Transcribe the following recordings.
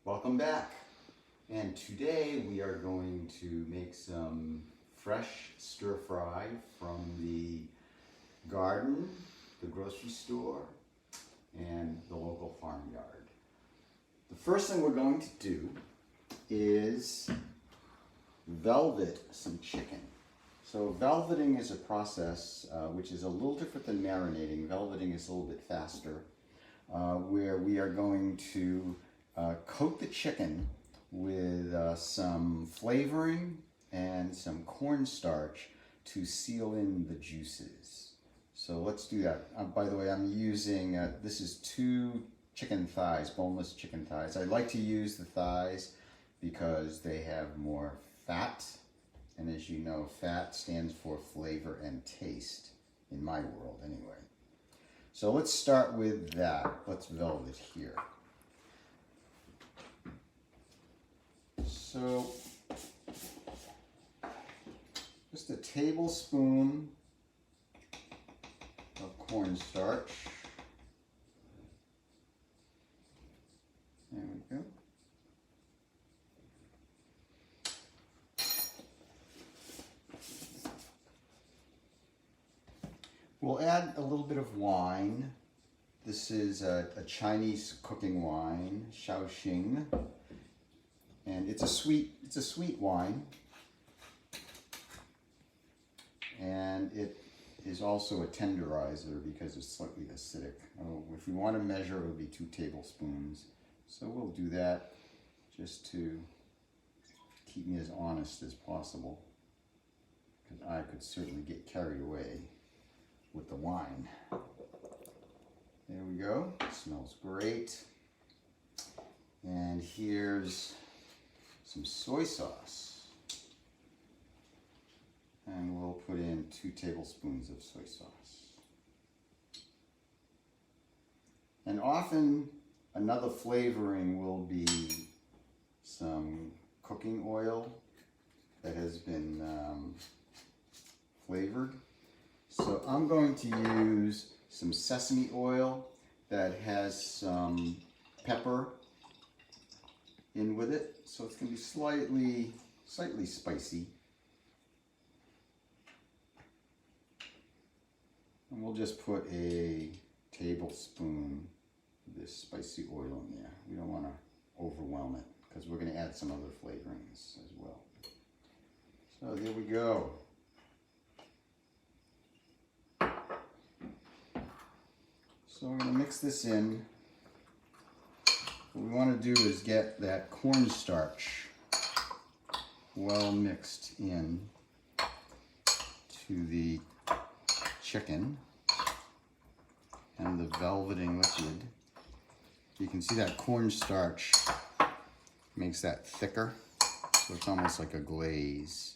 Welcome back. And today we are going to make some fresh stir fry from the garden, the grocery store, and the local farmyard. The first thing we're going to do is velvet some chicken. So velveting is a process which is a little different than marinating. Velveting is a little bit faster, where we are going to coat the chicken with some flavoring and some cornstarch to seal in the juices. So let's do that. By the way, I'm using, this is 2 chicken thighs, boneless chicken thighs. I like to use the thighs because they have more fat. And as you know, fat stands for flavor and taste, in my world anyway. So let's start with that. Let's velvet here. So, just a tablespoon of cornstarch. There we go. We'll add a little bit of wine. This is a Chinese cooking wine, Shaoxing. And it's a sweet wine, and it is also a tenderizer because it's slightly acidic. If we want to measure, it would be 2 tablespoons. So we'll do that just to keep me as honest as possible, because I could certainly get carried away with the wine. There we go. It smells great. And here's some soy sauce, and we'll put in 2 tablespoons of soy sauce. And often another flavoring will be some cooking oil that has been flavored. So I'm going to use some sesame oil that has some pepper in with it, so it's going to be slightly spicy. And we'll just put a tablespoon of this spicy oil in there. We don't want to overwhelm it because we're going to add some other flavorings as well. So there we go. So we're going to mix this in. What we want to do is get that cornstarch well mixed in to the chicken and the velveting liquid. You can see that cornstarch makes that thicker, so it's almost like a glaze.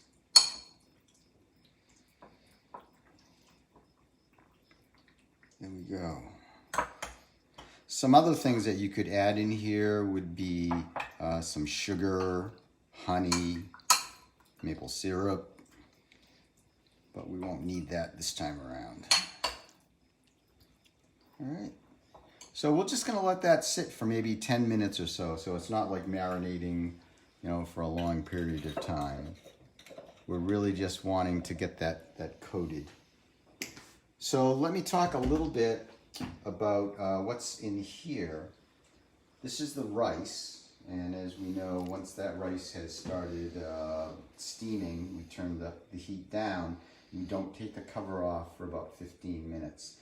There we go. Some other things that you could add in here would be some sugar, honey, maple syrup, but we won't need that this time around. All right, so we're just gonna let that sit for maybe 10 minutes or so, so it's not like marinating, for a long period of time. We're really just wanting to get that coated. So let me talk a little bit about what's in here. This is the rice, and as we know, once that rice has started steaming, we turn the heat down. We don't take the cover off for about 15 minutes.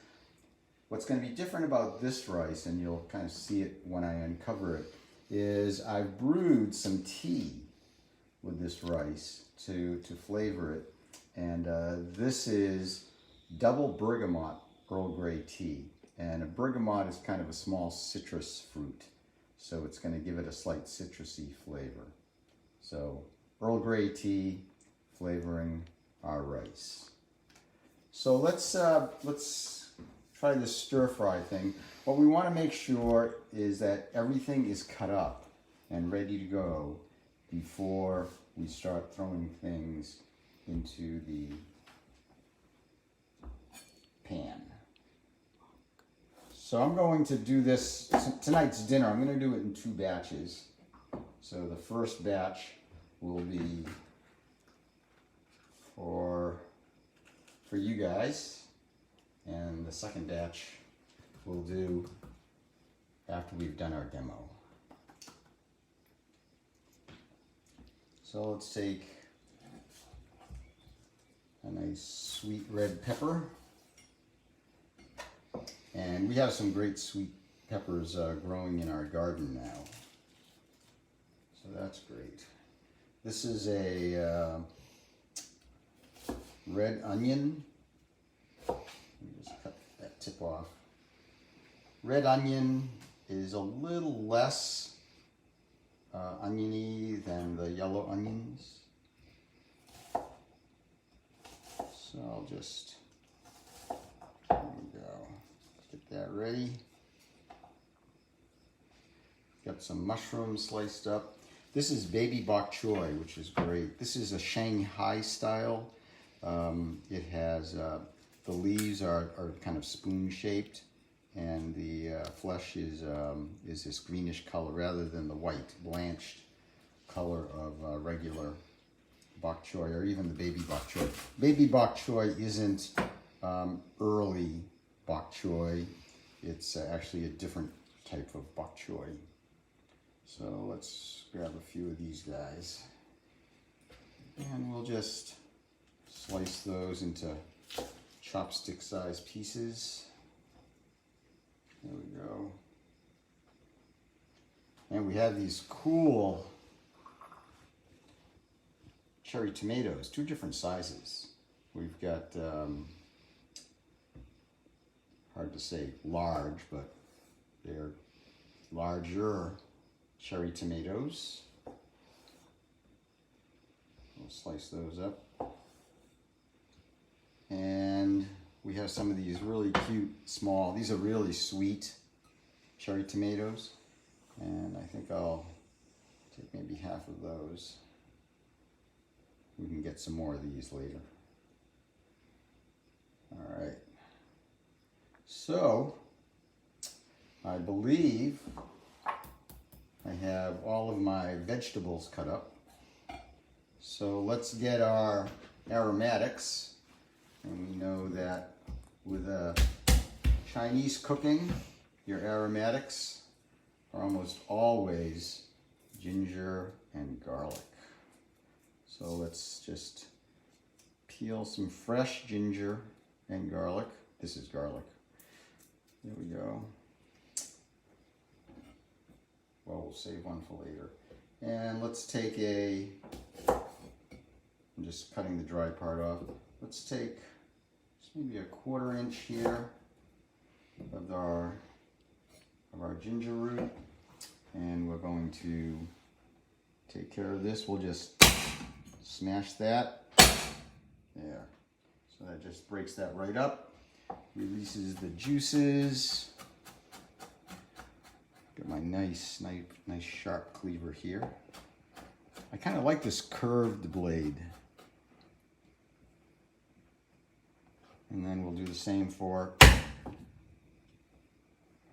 What's going to be different about this rice, and you'll kind of see it when I uncover it, is I've brewed some tea with this rice to flavor it, and this is double bergamot Earl Grey tea. And a bergamot is kind of a small citrus fruit, so it's going to give it a slight citrusy flavor. So Earl Grey tea flavoring our rice. So let's try this stir fry thing. What we want to make sure is that everything is cut up and ready to go before we start throwing things into the pan. So I'm going to do this, tonight's dinner, I'm going to do it in 2 batches. So the first batch will be for you guys, and the second batch we'll do after we've done our demo. So let's take a nice sweet red pepper, and we have some great sweet peppers growing in our garden now, so that's great. This is a red onion. Let me just cut that tip off. Red onion is a little less oniony than the yellow onions. So I'll just, there we go, get that ready. Got some mushrooms sliced up. This is baby bok choy, which is great. This is a Shanghai style. It has, the leaves are kind of spoon shaped, and the flesh is this greenish color rather than the white blanched color of regular bok choy, or even the baby bok choy. Baby bok choy isn't early bok choy. It's actually a different type of bok choy. So let's grab a few of these guys, and we'll just slice those into chopstick sized pieces. There we go. And we have these cool cherry tomatoes, 2 different sizes. We've got, hard to say large, but they're larger cherry tomatoes. We'll slice those up. And we have some of these really cute small, these are really sweet cherry tomatoes. And I think I'll take maybe half of those. We can get some more of these later. All right. So, I believe I have all of my vegetables cut up. So let's get our aromatics. And we know that with Chinese cooking, your aromatics are almost always ginger and garlic. So let's just peel some fresh ginger and garlic. This is garlic. There we go. Well, we'll save one for later. And let's take I'm just cutting the dry part off. Let's take just maybe a 1/4 inch here of our ginger root, and we're going to take care of this. We'll just smash that there. So that just breaks that right up, releases the juices. Got my nice sharp cleaver here. I kind of like this curved blade. And then we'll do the same for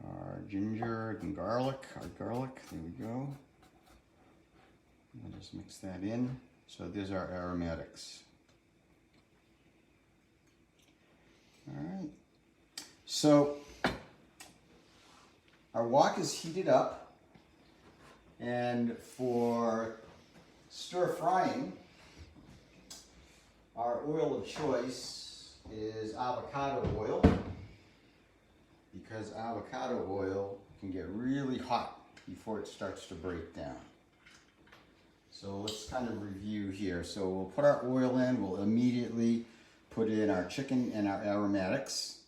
our ginger and garlic. There we go. I'll just mix that in. So there's our aromatics. All right. So our wok is heated up, and for stir frying, our oil of choice is avocado oil, because avocado oil can get really hot before it starts to break down. So let's kind of review here. So we'll put our oil in, we'll immediately put in our chicken and our aromatics.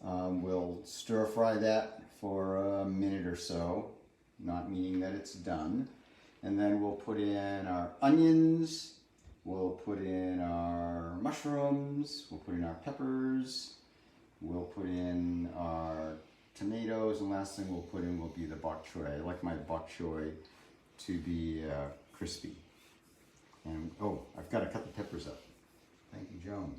We'll stir fry that for a minute or so, not meaning that it's done. And then we'll put in our onions, we'll put in our mushrooms, we'll put in our peppers, we'll put in our tomatoes, and last thing we'll put in will be the bok choy. I like my bok choy to be crispy. And oh, I've got to cut the peppers up. Thank you, Joan.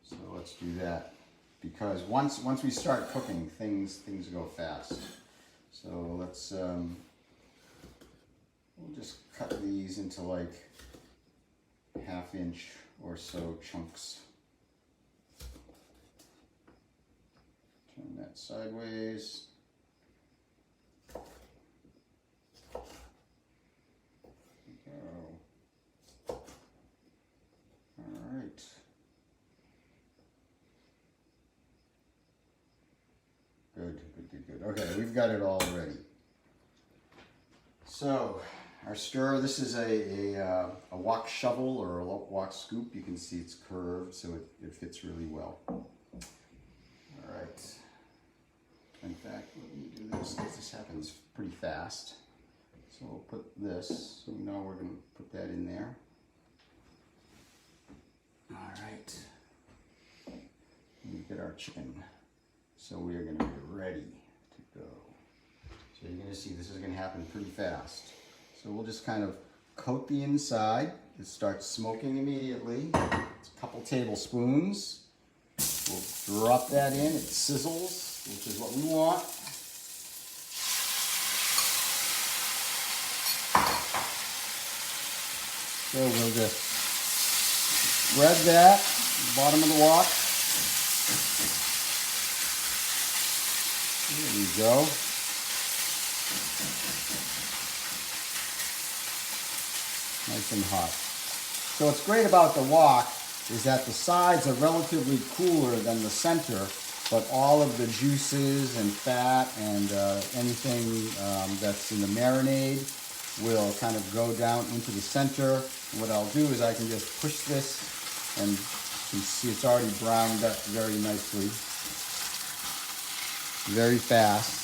So let's do that, because once we start cooking, things go fast. So let's we'll just cut these into like 1/2 inch or so chunks. Turn that sideways. Go. All right. Good, good, good, good. Okay, we've got it all ready. So, our stir, this is a wok shovel or a wok scoop. You can see it's curved, so it fits really well. All right. In fact, let me do this because this happens pretty fast. So we'll put this, so we know we're going to put that in there. All right. We get our chicken. So we are going to be ready to go. So you're going to see this is going to happen pretty fast. So we'll just kind of coat the inside. It starts smoking immediately. It's a couple tablespoons. We'll drop that in. It sizzles, which is what we want. So we'll just spread that, bottom of the wok. There we go. Nice and hot. So what's great about the wok is that the sides are relatively cooler than the center, but all of the juices and fat and anything that's in the marinade will kind of go down into the center. And what I'll do is I can just push this, and you can see it's already browned up very nicely. Very fast.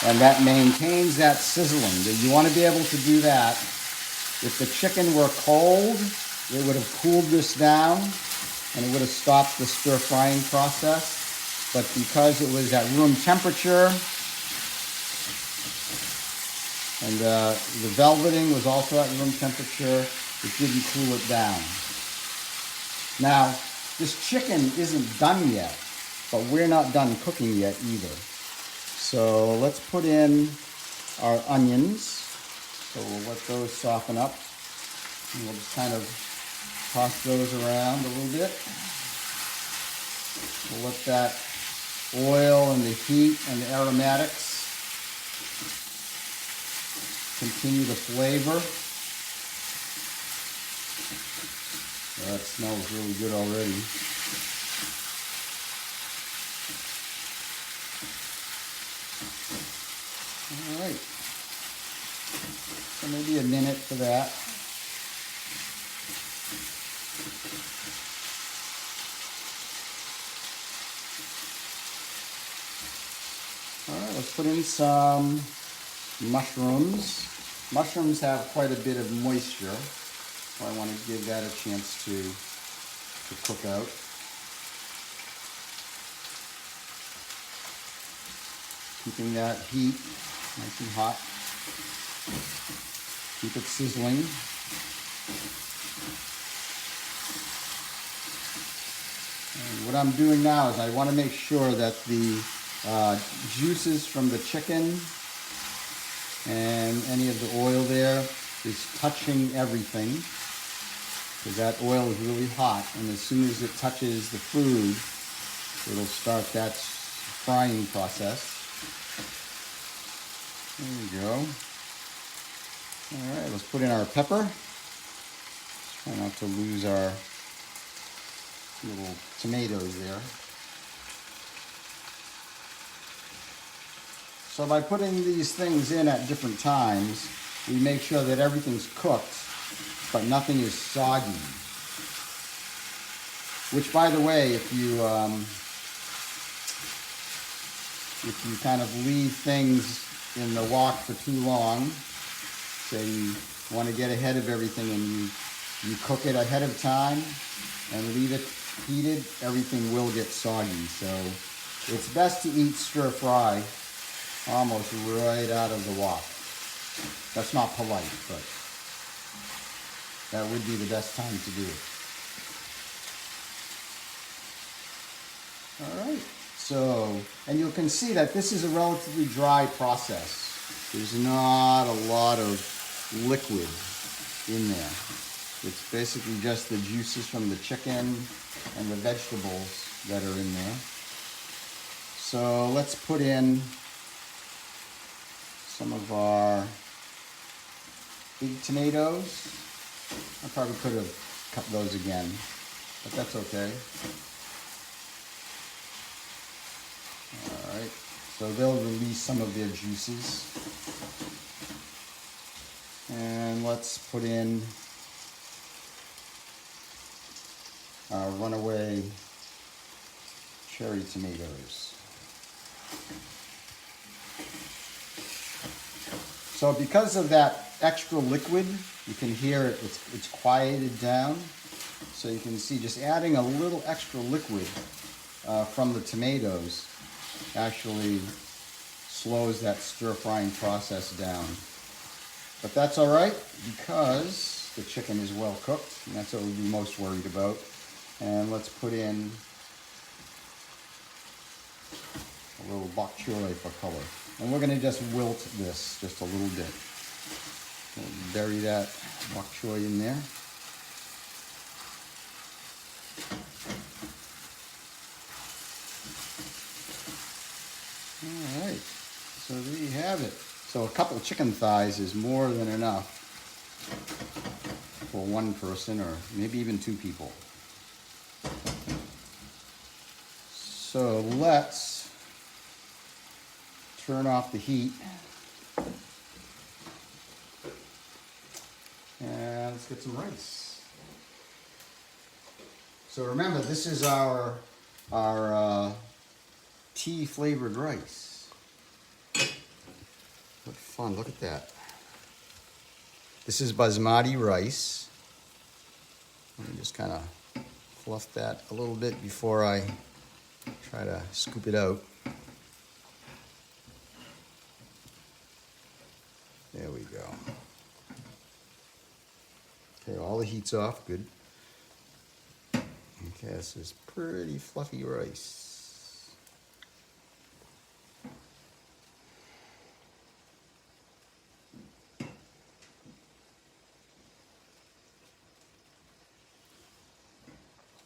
And that maintains that sizzling. You want to be able to do that. If the chicken were cold, it would have cooled this down and it would have stopped the stir frying process. But because it was at room temperature and the velveting was also at room temperature, it didn't cool it down. Now, this chicken isn't done yet, but we're not done cooking yet either. So let's put in our onions. So we'll let those soften up. And we'll just kind of toss those around a little bit. We'll let that oil and the heat and the aromatics continue the flavor. That smells really good already. All right. So maybe a minute for that. All right, let's put in some mushrooms. Mushrooms have quite a bit of moisture, so I want to give that a chance to cook out. Keeping that heat nice and hot. Keep it sizzling. And what I'm doing now is I want to make sure that the juices from the chicken and any of the oil there is touching everything, because that oil is really hot, and as soon as it touches the food, it'll start that frying process. There we go. All right, let's put in our pepper. Try not to lose our little tomatoes there. So by putting these things in at different times, we make sure that everything's cooked, but nothing is soggy. Which, by the way, if you kind of leave things in the wok for too long, say you want to get ahead of everything and you cook it ahead of time and leave it heated, everything will get soggy. So it's best to eat stir fry almost right out of the wok. That's not polite, but that would be the best time to do it. All right, So, and you can see that this is a relatively dry process. There's not a lot of liquid in there. It's basically just the juices from the chicken and the vegetables that are in there. So let's put in some of our big tomatoes. I probably could have cut those again, but that's okay. All right, so they'll release some of their juices. And let's put in our runaway cherry tomatoes. So because of that extra liquid, you can hear it's quieted down. So you can see just adding a little extra liquid from the tomatoes actually slows that stir frying process down. But that's all right because the chicken is well cooked, and that's what we'd be most worried about. And let's put in a little bok choy for color. And we're gonna just wilt this just a little bit. We'll bury that bok choy in there. All right, so there you have it. So a couple chicken thighs is more than enough for one person or maybe even two people. So let's turn off the heat and let's get some rice. So remember, this is our tea flavored rice. What fun, look at that. This is basmati rice. Let me just kind of fluff that a little bit before I try to scoop it out. There we go. Okay, all the heat's off, good. Okay, this is pretty fluffy rice.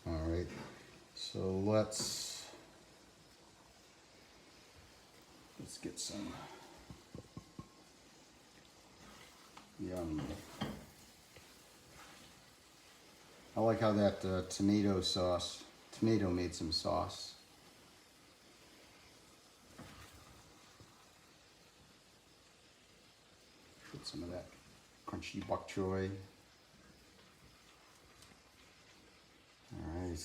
All right, so let's get some yum. I like how that tomato made some sauce. Put some of that crunchy bok choy. All right.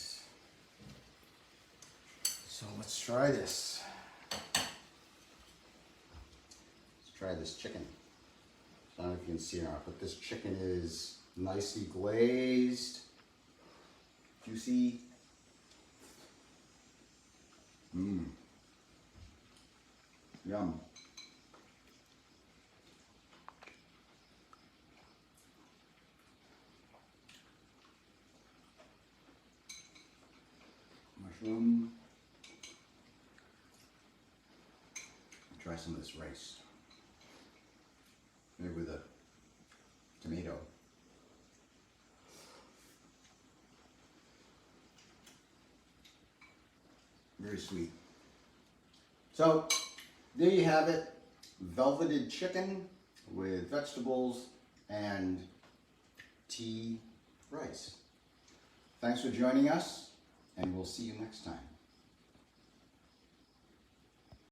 So let's try this. Let's try this chicken. I don't know if you can see it or not, but this chicken is nicely glazed, juicy. Mmm. Yum. Mushroom. Try some of this rice. Maybe with a tomato. Very sweet. So there you have it, velveted chicken with vegetables and tea rice. Thanks for joining us, and we'll see you next time.